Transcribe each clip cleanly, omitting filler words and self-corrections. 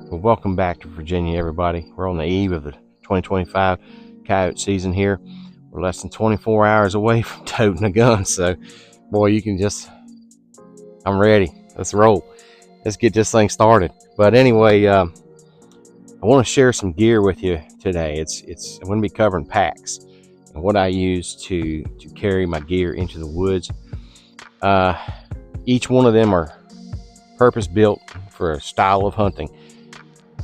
Well, welcome back to Virginia, everybody. We're on the eve of the 2025 coyote season here. We're less than 24 hours away from toting a gun, so boy, you can just, I'm ready. Let's roll. Let's get this thing started. But anyway, I want to share some gear with you today. I'm going to be covering packs and what I use to carry my gear into the woods. Each one of them are purpose built for a style of hunting.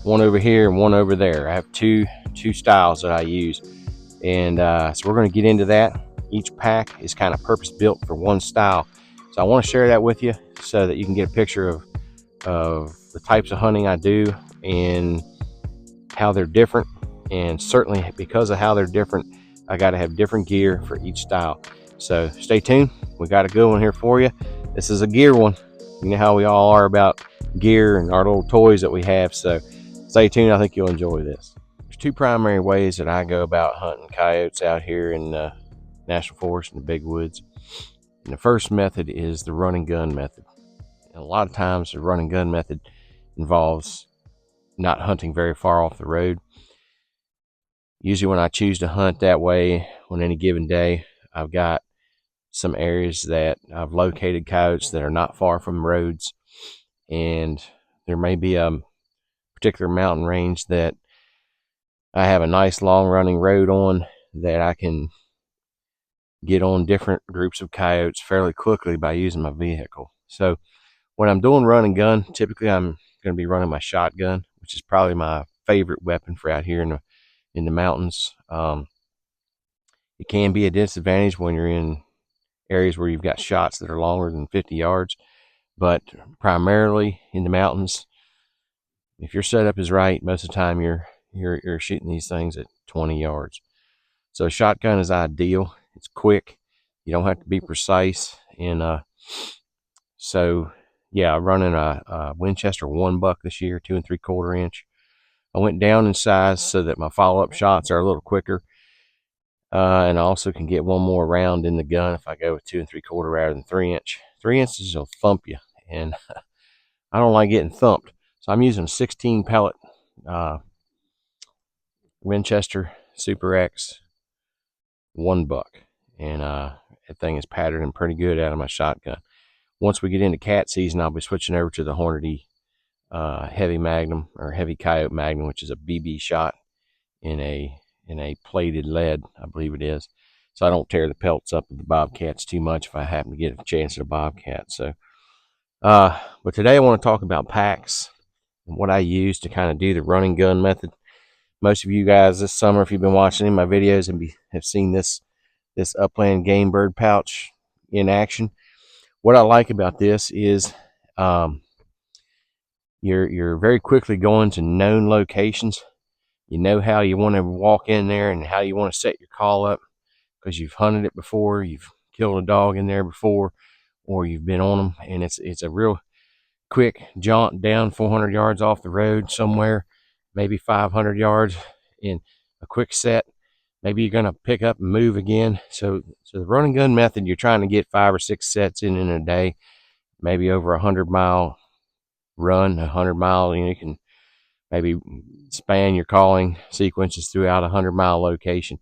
One over here and one over there. I have two styles that I use, and so we're going to get into that. Each pack is kind of purpose built for one style, so I want to share that with you so that you can get a picture of the types of hunting I do and how they're different. And certainly because of how they're different, I got to have different gear for each style. So stay tuned. We got a good one here for you. This is a gear one. You know how we all are about gear and our little toys that we have, so stay tuned. I think you'll enjoy this. There's two primary ways that I go about hunting coyotes out here in National Forest and the big woods. And the first method is the run and gun method. And a lot of times the run and gun method involves not hunting very far off the road. Usually when I choose to hunt that way on any given day, I've got some areas that I've located coyotes that are not far from roads, and there may be a particular mountain range that I have a nice long running road on that I can get on different groups of coyotes fairly quickly by using my vehicle. So when I'm doing run and gun, typically I'm going to be running my shotgun, which is probably my favorite weapon for out here in the mountains. It can be a disadvantage when you're in areas where you've got shots that are longer than 50 yards, but primarily in the mountains, if your setup is right, most of the time you're shooting these things at 20 yards. So shotgun is ideal. It's quick. You don't have to be precise. And so yeah, I'm running a Winchester 1 buck this year, 2 3/4 inch. I went down in size so that my follow-up shots are a little quicker. And I also can get one more round in the gun if I go with 2 3/4 rather than 3 inch. 3 inches will thump you, and I don't like getting thumped. So I'm using a 16 pellet Winchester Super X 1 buck, and that thing is patterning pretty good out of my shotgun. Once we get into cat season, I'll be switching over to the Hornady heavy Magnum, or heavy Coyote Magnum, which is a BB shot in a plated lead, I believe it is, so I don't tear the pelts up of the bobcats too much if I happen to get a chance at a bobcat. So but today I want to talk about packs and what I use to kind of do the running gun method. Most of you guys this summer, if you've been watching any of my videos, and have seen this Upland Game Bird pouch in action. What I like about this is you're very quickly going to known locations. You know how you want to walk in there and how you want to set your call up because you've hunted it before, you've killed a dog in there before, or you've been on them, and it's a real quick jaunt down 400 yards off the road somewhere, maybe 500 yards in a quick set. Maybe you're going to pick up and move again. So the run and gun method, you're trying to get 5 or 6 sets in a day, maybe over 100-mile run, 100-mile. You can maybe span your calling sequences throughout a 100-mile location.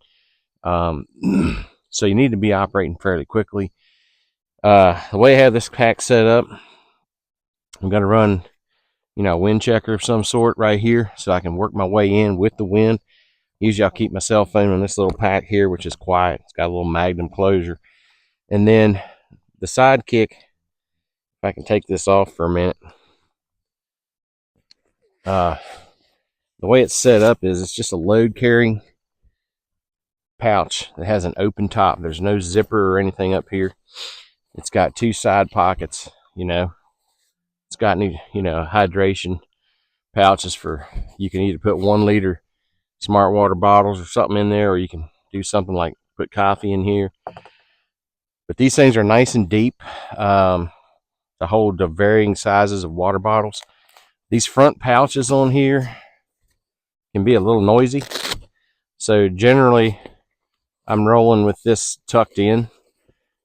So you need to be operating fairly quickly. The way I have this pack set up, I'm going to run, a wind checker of some sort right here so I can work my way in with the wind. Usually I'll keep my cell phone on this little pack here, which is quiet. It's got a little Magnum closure. And then the Sidekick, if I can take this off for a minute. The way it's set up is it's just a load carrying pouch that has an open top. There's no zipper or anything up here. It's got 2 side pockets, It's got hydration pouches for, you can either put 1 liter smart water bottles or something in there, or you can do something like put coffee in here. But these things are nice and deep to hold the varying sizes of water bottles. These front pouches on here can be a little noisy, so generally I'm rolling with this tucked in,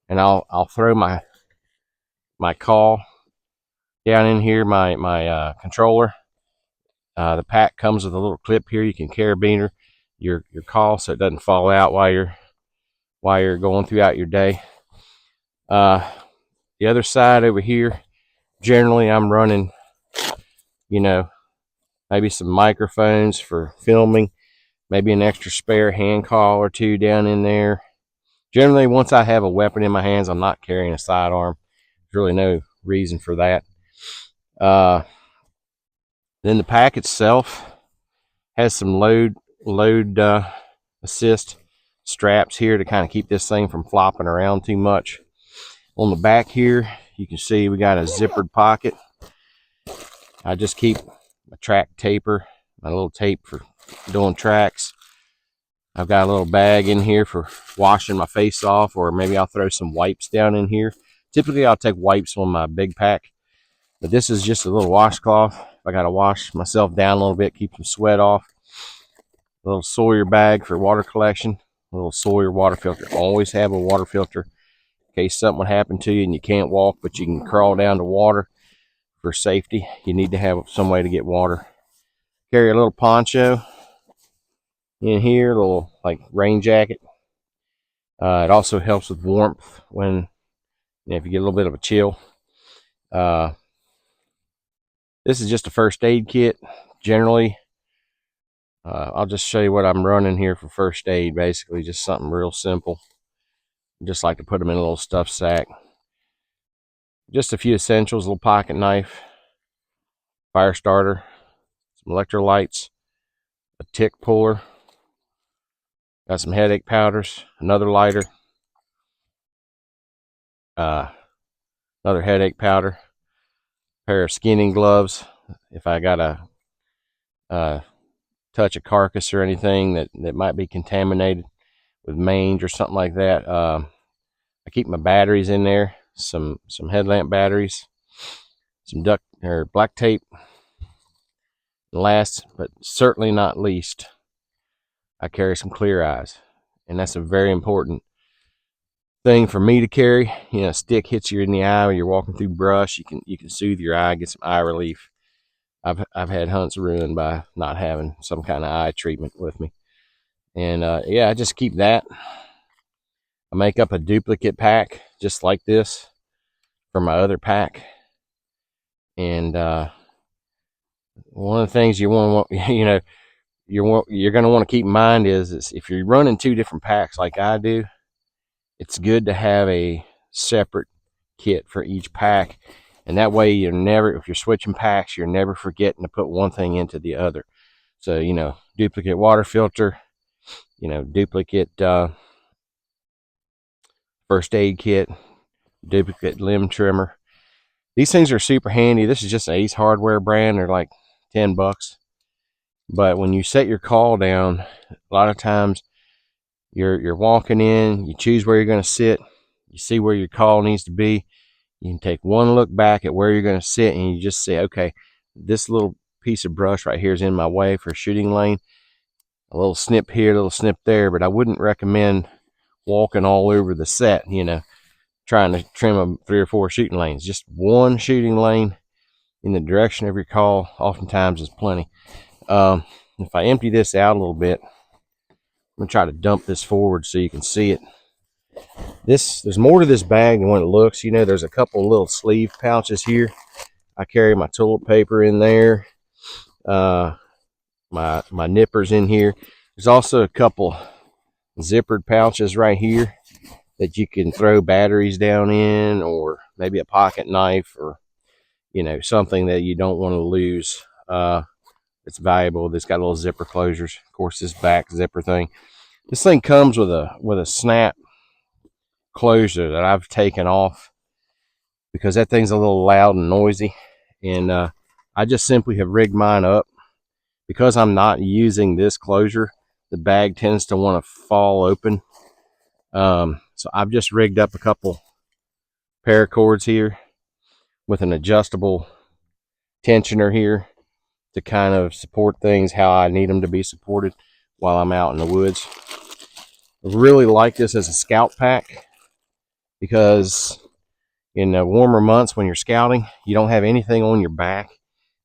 and I'll throw my call down in here, my controller. The pack comes with a little clip here. You can carabiner your call so it doesn't fall out while you're going throughout your day. The other side over here, generally I'm running, maybe some microphones for filming, maybe an extra spare hand call or two down in there. Generally, once I have a weapon in my hands, I'm not carrying a sidearm. There's really no reason for that. Then the pack itself has some load assist straps here to kind of keep this thing from flopping around too much. On the back here, you can see we got a zippered pocket. I just keep my track taper, my little tape for doing tracks. I've got a little bag in here for washing my face off, or maybe I'll throw some wipes down in here. Typically, I'll take wipes on my big pack, but this is just a little washcloth. I got to wash myself down a little bit, keep some sweat off. A little Sawyer bag for water collection. A little Sawyer water filter. Always have a water filter in case something would happen to you and you can't walk, but you can crawl down to water for safety. You need to have some way to get water. Carry a little poncho in here, a little like rain jacket. It also helps with warmth when if you get a little bit of a chill. This is just a first aid kit. Generally, I'll just show you what I'm running here for first aid. Basically, just something real simple. I just like to put them in a little stuff sack. Just a few essentials: a little pocket knife, fire starter, some electrolytes, a tick puller. Got some headache powders, another lighter, another headache powder, pair of skinning gloves if I got a touch a carcass or anything that might be contaminated with mange or something like that. I keep my batteries in there, some headlamp batteries, some duct or black tape. And last but certainly not least, I carry some clear eyes, and that's a very important thing for me to carry. A stick hits you in the eye when you're walking through brush. You can soothe your eye, get some eye relief. I've had hunts ruined by not having some kind of eye treatment with me, and I just keep that. I make up a duplicate pack just like this for my other pack, and one of the things you want to you're going to want to keep in mind is if you're running two different packs like I do, it's good to have a separate kit for each pack, and that way if you're switching packs, you're never forgetting to put one thing into the other. So duplicate water filter, duplicate first aid kit, duplicate limb trimmer. These things are super handy. This is just an Ace Hardware brand. They're like $10, but when you set your call down, a lot of times you're walking in, you choose where you're going to sit, you see where your call needs to be. You can take one look back at where you're going to sit, and you just say, okay, this little piece of brush right here is in my way for a shooting lane. A little snip here, a little snip there, but I wouldn't recommend walking all over the set, trying to trim 3 or 4 shooting lanes. Just one shooting lane in the direction of your call oftentimes is plenty. If I empty this out a little bit, I'm going to try to dump this forward so you can see it. There's more to this bag than what it looks. There's a couple little sleeve pouches here. I carry my toilet paper in there, my nippers in here. There's also a couple zippered pouches right here that you can throw batteries down in, or maybe a pocket knife, or something that you don't want to lose. It's valuable. It's got little zipper closures. Of course, this back zipper thing. This thing comes with a snap closure that I've taken off because that thing's a little loud and noisy, and I just simply have rigged mine up. Because I'm not using this closure, the bag tends to want to fall open. So I've just rigged up a couple paracords here with an adjustable tensioner here to kind of support things how I need them to be supported while I'm out in the woods. I really like this as a scout pack because in the warmer months when you're scouting, you don't have anything on your back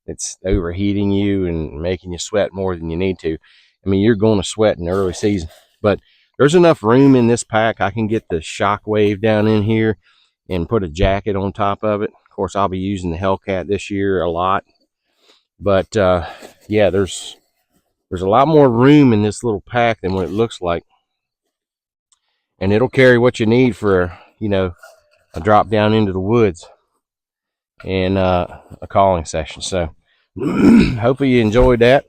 that's overheating you and making you sweat more than you need to. I mean, you're going to sweat in the early season, but there's enough room in this pack. I can get the Shockwave down in here and put a jacket on top of it. Of course, I'll be using the Hellcat this year a lot, but yeah, there's a lot more room in this little pack than what it looks like, and it'll carry what you need for, you know, a drop down into the woods and a calling session. So hopefully you enjoyed that.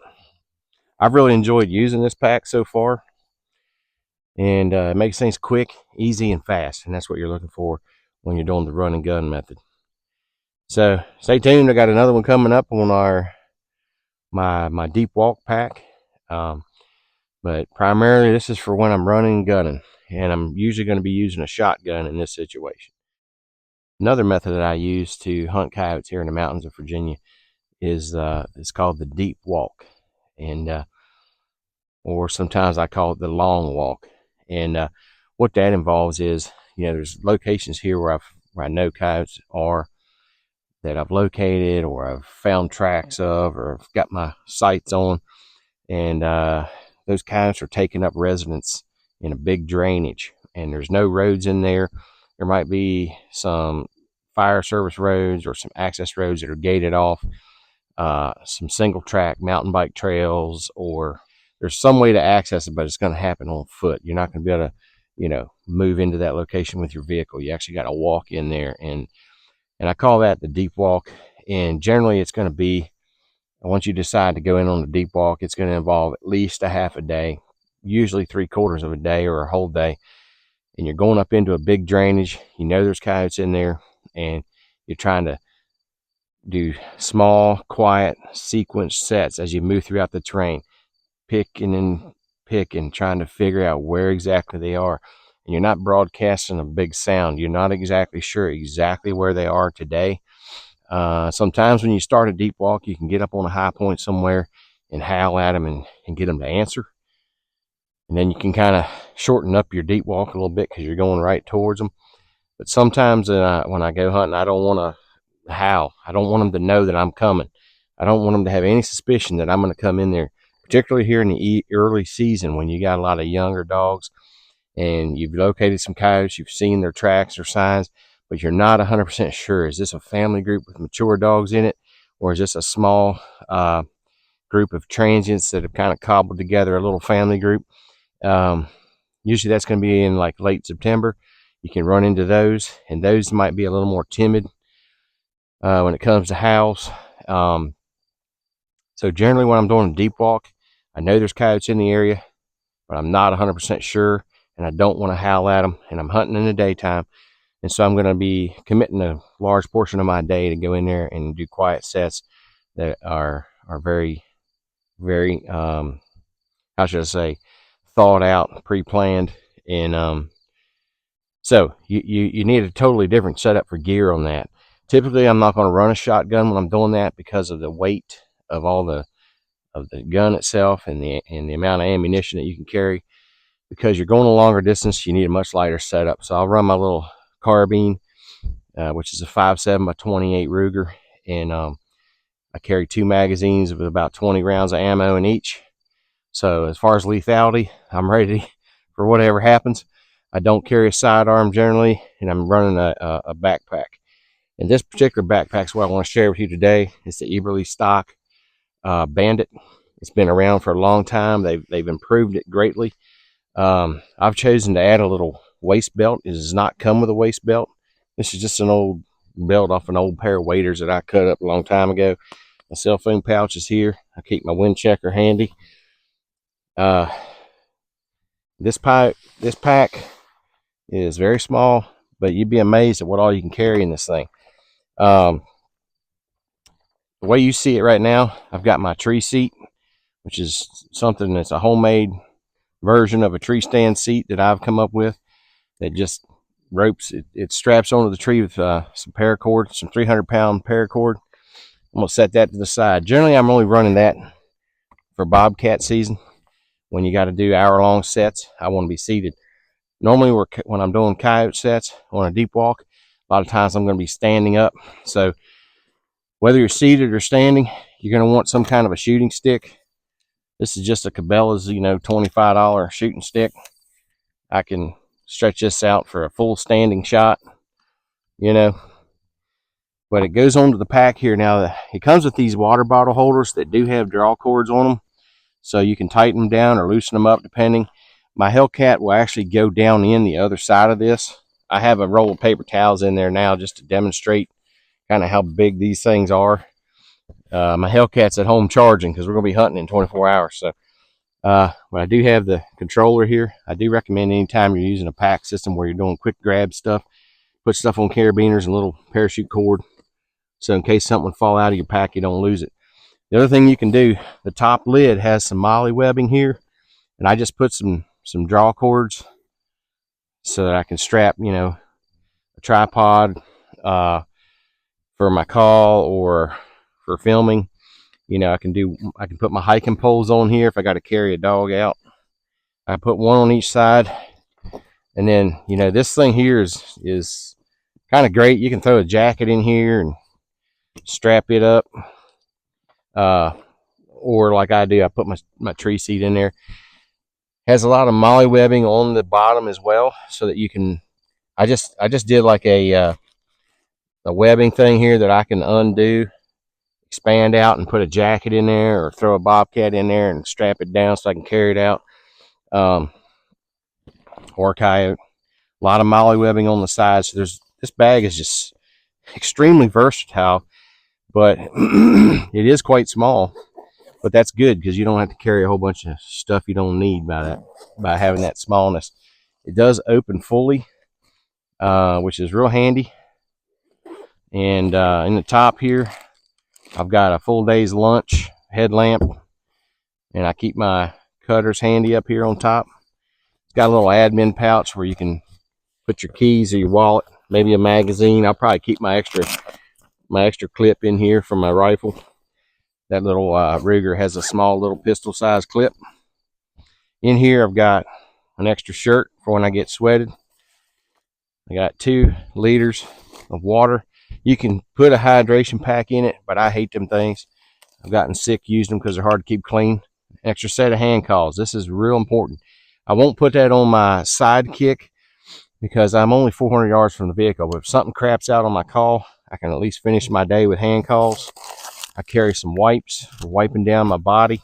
I've really enjoyed using this pack so far, and it makes things quick, easy, and fast, and that's what you're looking for when you're doing the run and gun method. So stay tuned. I got another one coming up on my deep walk pack, but primarily this is for when I'm running and gunning, and I'm usually going to be using a shotgun in this situation. Another method that I use to hunt coyotes here in the mountains of Virginia is it's called the deep walk, and or sometimes I call it the long walk. And what that involves is, you know, there's locations here where I know coyotes are, that I've located or I've found tracks of or I've got my sights on, and those coyotes are taking up residence in a big drainage, and there's no roads in there. There might be some fire service roads or some access roads that are gated off, some single track mountain bike trails, or there's some way to access it, but it's going to happen on foot. You're not going to be able to, you know, move into that location with your vehicle. You actually got to walk in there, and I call that the deep walk. And generally it's going to be, once you decide to go in on the deep walk, it's going to involve at least a half a day, usually 3/4 of a day or a whole day. And you're going up into a big drainage. You know there's coyotes in there, and you're trying to do small, quiet, sequence sets as you move throughout the terrain, picking and trying to figure out where exactly they are. And you're not broadcasting a big sound. You're not exactly sure exactly where they are today. Sometimes when you start a deep walk, you can get up on a high point somewhere and howl at them and get them to answer. And then you can kind of shorten up your deep walk a little bit because you're going right towards them. But sometimes when I go hunting, I don't want to howl. I don't want them to know that I'm coming. I don't want them to have any suspicion that I'm going to come in there, particularly here in the early season when you got a lot of younger dogs and you've located some coyotes, you've seen their tracks or signs, but you're not 100% sure. Is this a family group with mature dogs in it, or is this a small group of transients that have kind of cobbled together a little family group? Usually that's going to be in like late September. You can run into those, and those might be a little more timid when it comes to howls. So generally when I'm doing a deep walk, I know there's coyotes in the area, but I'm not 100% sure, and I don't want to howl at them, and I'm hunting in the daytime. And so I'm going to be committing a large portion of my day to go in there and do quiet sets that are very, very, how should I say, thought out, pre-planned. And so you need a totally different setup for gear on that. Typically, I'm not going to run a shotgun when I'm doing that because of the weight of the gun itself and the amount of ammunition that you can carry. Because you're going a longer distance, you need a much lighter setup. So I'll run my little carbine, which is a 5.7 by 28 Ruger, and I carry 2 magazines with about 20 rounds of ammo in each. So as far as lethality, I'm ready for whatever happens. I don't carry a sidearm generally, and I'm running a backpack. And this particular backpack is what I want to share with you today. It's the Eberlestock Bandit. It's been around for a long time. They've improved it greatly. I've chosen to add a little waist belt. It does not come with a waist belt. This is just an old belt off an old pair of waders that I cut up a long time ago. My cell phone pouch is here. I keep my wind checker handy. This pack is very small, but you'd be amazed at what all you can carry in this thing. The way you see it right now, I've got my tree seat, which is something that's a homemade version of a tree stand seat that I've come up with, that just ropes it straps onto the tree with some paracord, some 300-pound paracord. I'm gonna set that to the side. Generally I'm only running that for bobcat season when you got to do hour-long sets. I want to be seated. Normally when I'm doing coyote sets on a deep walk, a lot of times I'm going to be standing up. So whether you're seated or standing, you're going to want some kind of a shooting stick. This is just a Cabela's, $25 shooting stick. I can stretch this out for a full standing shot, But it goes onto the pack here. Now, it comes with these water bottle holders that do have draw cords on them, so you can tighten them down or loosen them up depending. My Hellcat will actually go down in the other side of this. I have a roll of paper towels in there now just to demonstrate kind of how big these things are. My Hellcat's at home charging because we're going to be hunting in 24 hours. So, but I do have the controller here. I do recommend anytime you're using a pack system where you're doing quick grab stuff, put stuff on carabiners and a little parachute cord, so in case something would fall out of your pack, you don't lose it. The other thing you can do, the top lid has some molly webbing here, and I just put some draw cords so that I can strap, a tripod for my call or for filming. I can put my hiking poles on here if I got to carry a dog out. I put one on each side, and then this thing here is kind of great. You can throw a jacket in here and strap it up, or like I do, I put my tree seat in there. Has a lot of molly webbing on the bottom as well, so that you can. I just did like a webbing thing here that I can undo, expand out, and put a jacket in there, or throw a bobcat in there and strap it down so I can carry it out. Or a coyote. A lot of molly webbing on the sides. So this bag is just extremely versatile, but it is quite small. But that's good because you don't have to carry a whole bunch of stuff you don't need by having that smallness. It does open fully, which is real handy. And in the top here, I've got a full day's lunch headlamp, and I keep my cutters handy up here on top. It's got a little admin pouch where you can put your keys or your wallet, maybe a magazine. I'll probably keep my extra clip in here from my rifle. That little Ruger has a small little pistol size clip. In here I've got an extra shirt for when I get sweated. I got 2 liters of water. You can put a hydration pack in it, but I hate them things. I've gotten sick using them because they're hard to keep clean. Extra set of hand calls. This is real important. I won't put that on my Sidekick because I'm only 400 yards from the vehicle. But if something craps out on my call, I can at least finish my day with hand calls. I carry some wipes for wiping down my body,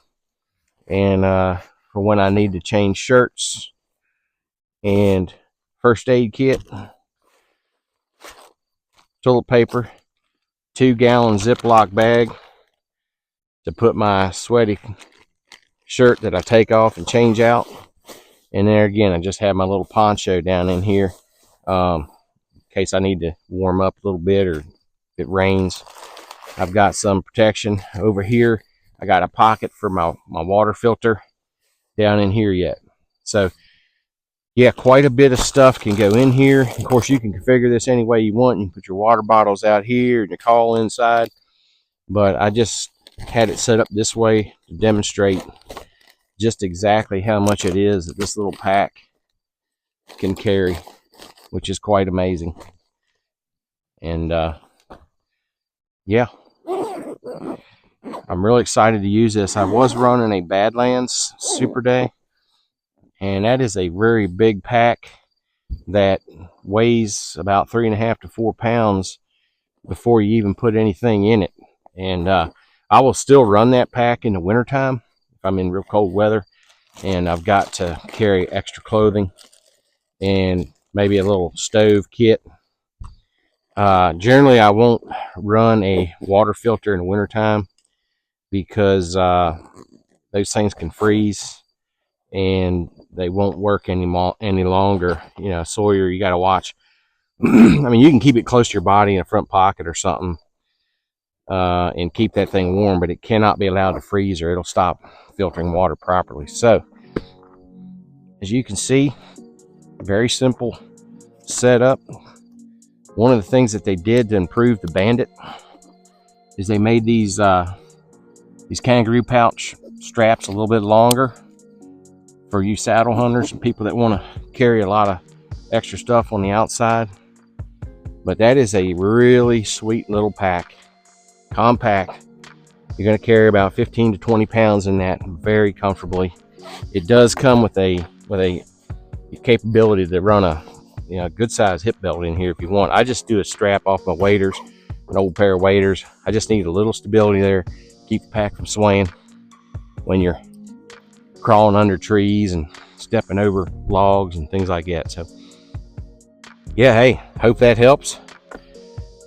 and for when I need to change shirts, and first aid kit, toilet paper, 2-gallon Ziploc bag to put my sweaty shirt that I take off and change out. And there again, I just have my little poncho down in here in case I need to warm up a little bit or if it rains. I've got some protection over here. I got a pocket for my water filter down in here yet. So yeah, quite a bit of stuff can go in here. Of course, you can configure this any way you want. You can put your water bottles out here and your call inside. But I just had it set up this way to demonstrate just exactly how much it is that this little pack can carry, which is quite amazing. And yeah, I'm really excited to use this. I was running a Badlands Super Day, and that is a very big pack that weighs about 3.5 to 4 pounds before you even put anything in it. And I will still run that pack in the wintertime if I'm in real cold weather and I've got to carry extra clothing and maybe a little stove kit. Generally, I won't run a water filter in the wintertime because those things can freeze and they won't work any longer. Sawyer, you got to watch. I mean, you can keep it close to your body in a front pocket or something and keep that thing warm, but it cannot be allowed to freeze or it'll stop filtering water properly. So, as you can see, very simple setup. One of the things that they did to improve the Bandit is they made these kangaroo pouch straps a little bit longer for you saddle hunters and people that want to carry a lot of extra stuff on the outside. But that is a really sweet little pack, compact. You're going to carry about 15 to 20 pounds in that very comfortably. It does come with a capability to run a good size hip belt in here if you want. I just do a strap off my waders, an old pair of waders. I just need a little stability there, keep the pack from swaying when you're crawling under trees and stepping over logs and things like that. So yeah, hey, hope that helps.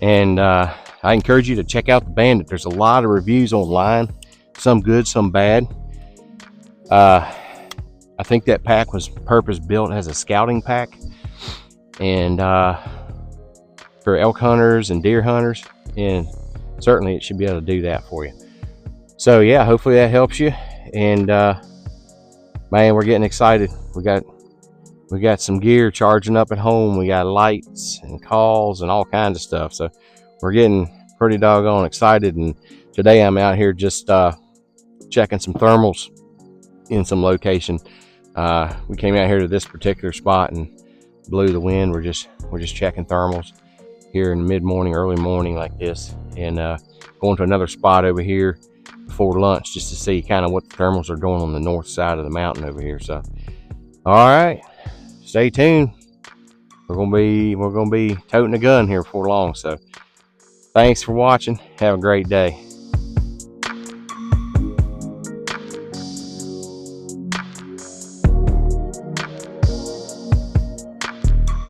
And I encourage you to check out the Bandit. There's a lot of reviews online, some good, some bad. I think that pack was purpose built as a scouting pack, and for elk hunters and deer hunters, and certainly it should be able to do that for you. So yeah, hopefully that helps you. And man, we're getting excited. We got some gear charging up at home. We got lights and calls and all kinds of stuff. So we're getting pretty doggone excited. And today I'm out here just checking some thermals in some location. We came out here to this particular spot and blew the wind. We're just checking thermals here in mid-morning, early morning like this, and going to another spot over here before lunch just to see kind of what the thermals are doing on the north side of the mountain over here. So all right, stay tuned. We're gonna be toting a gun here before long. So thanks for watching. Have a great day.